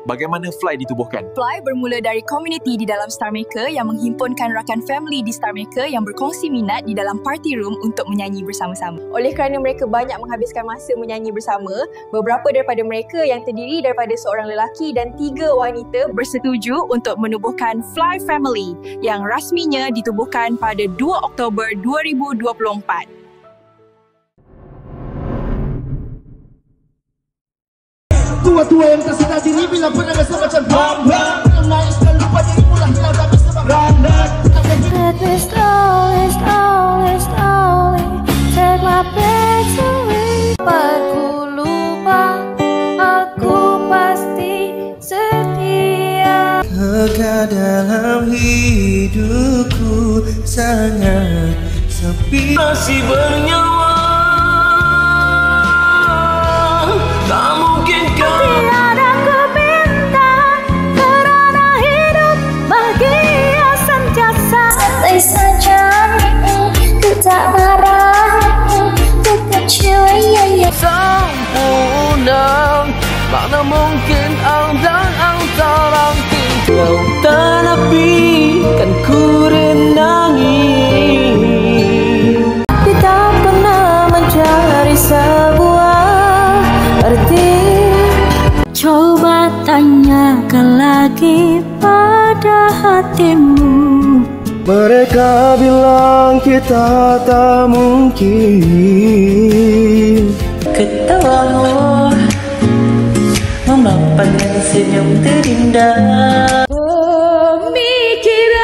Bagaimana Fly ditubuhkan? Fly bermula dari komuniti di dalam Star Maker yang menghimpunkan rakan family di Star Maker yang berkongsi minat di dalam party room untuk menyanyi bersama-sama. Oleh kerana mereka banyak menghabiskan masa menyanyi bersama, beberapa daripada mereka yang terdiri daripada seorang lelaki dan 3 wanita bersetuju untuk menubuhkan Fly Family yang rasminya ditubuhkan pada 2 Oktober 2024. Tua-tua yang tak sedar diri bila pernah rasa macam bam-bam. Yang naik sekali lupa diri mula hilang tapi sebab randak. Let me slowly, slowly, slowly take my breath away. Aku lupa, aku pasti setia. Kekal dalam hidupku sangat sepi. Masih bernyawa, tak mungkin kau. Tiada ku minta kerana hidup bahagia sentiasa. Santai saja, ku tak marah, ku kecewa. Sempurna, mana mungkin antara lautan api kan ku renangi. Kita pernah mencari sebuah arti. Coba tanyakan lagi pada hatimu. Mereka bilang kita tak mungkin. Ketawamu memaparkan senyum terindah. Pemikiran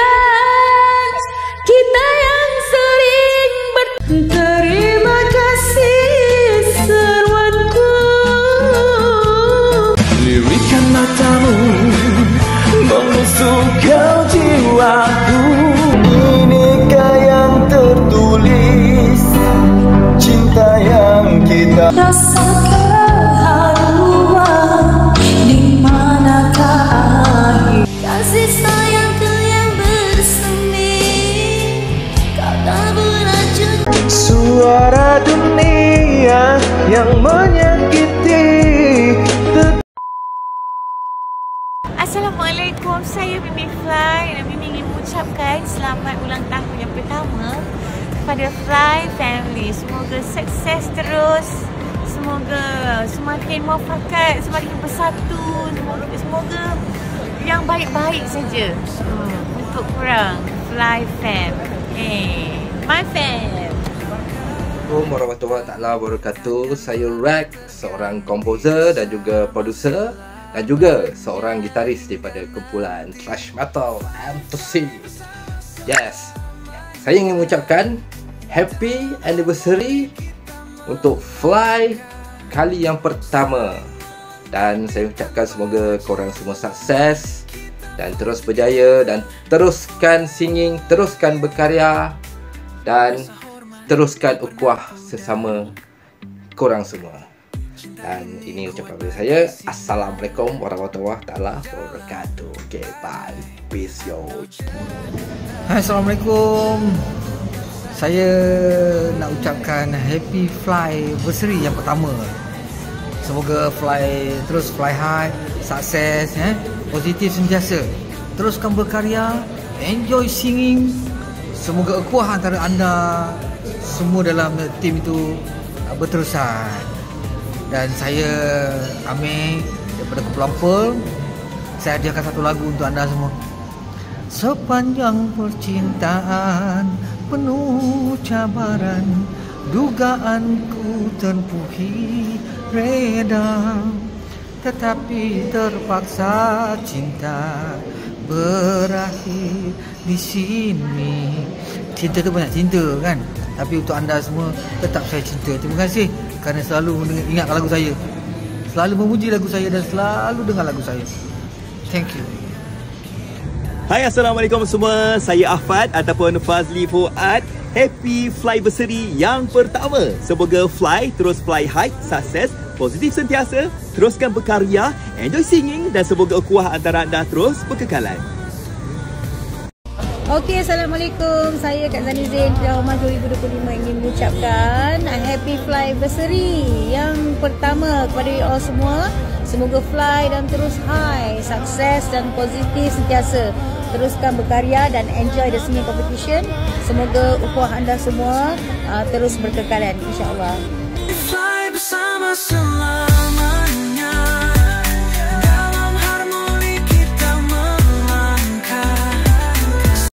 kita yang sering berterima kasih seruanku. Lirikan matamu membusukkan jiwaku. Inikah yang tertulis cinta yang kita. Rasa keharuan di manakah akhir kasih sayangku yang bersemi. Kau tak beracun. Suara dunia yang menyakiti. Assalamualaikum, saya Mimi Fly dan Mimi ingin mengucapkan selamat ulang tahun yang pertama kepada Fly Family. Semoga sukses terus, semoga semakin muafakat, semakin bersatu, semoga yang baik-baik saja untuk korang Fly Fam. My fam. Assalamualaikum warahmatullahi taala wabarakatuh. Saya Rack, seorang komposer dan juga producer dan juga seorang gitaris daripada kumpulan thrash metal MC. Yes, saya ingin mengucapkan happy anniversary untuk Fly kali yang pertama. Dan saya ucapkan semoga korang semua sukses dan terus berjaya dan teruskan singing, teruskan berkarya dan teruskan ukhuwah sesama korang semua. Dan ini ucapan dari saya. Assalamualaikum warahmatullahi taala wabarakatuh. Okay, bye. Peace yo. Hai, Assalamualaikum. Saya nak ucapkan happy Fly anniversary yang pertama. Semoga Fly terus fly high, sukses, positif sentiasa. Teruskan berkarya, enjoy singing. Semoga ukhuwah antara anda semua dalam tim itu berterusan. Dan saya Amir daripada Kumpulan Pearl. Saya hadiahkan satu lagu untuk anda semua. Sepanjang percintaan penuh cabaran, dugaanku tempuhi reda, tetapi terpaksa cinta berakhir di sini. Cinta tu banyak cinta kan, tapi untuk anda semua tetap saya cinta. Terima kasih kerana selalu ingatkan lagu saya, selalu memuji lagu saya dan selalu dengar lagu saya. Thank you. Hai, Assalamualaikum semua. Saya Ahfad ataupun Fazli Fuad. Happy Flyversary yang pertama. Semoga Fly terus fly high, sukses, positif sentiasa, teruskan berkarya, enjoy singing dan semoga ukhuwah antara anda terus berkekalan. Okey, Assalamualaikum. Saya Kak Zani Zain, Pilihan 2025 ingin mengucapkan Happy Flyversary yang pertama kepada you all semua. Semoga fly dan terus high, sukses dan positif sentiasa. Teruskan berkarya dan enjoy the singing competition. Semoga ukhuwah anda semua terus berkekalan, insya-Allah. Fly bersama selalu.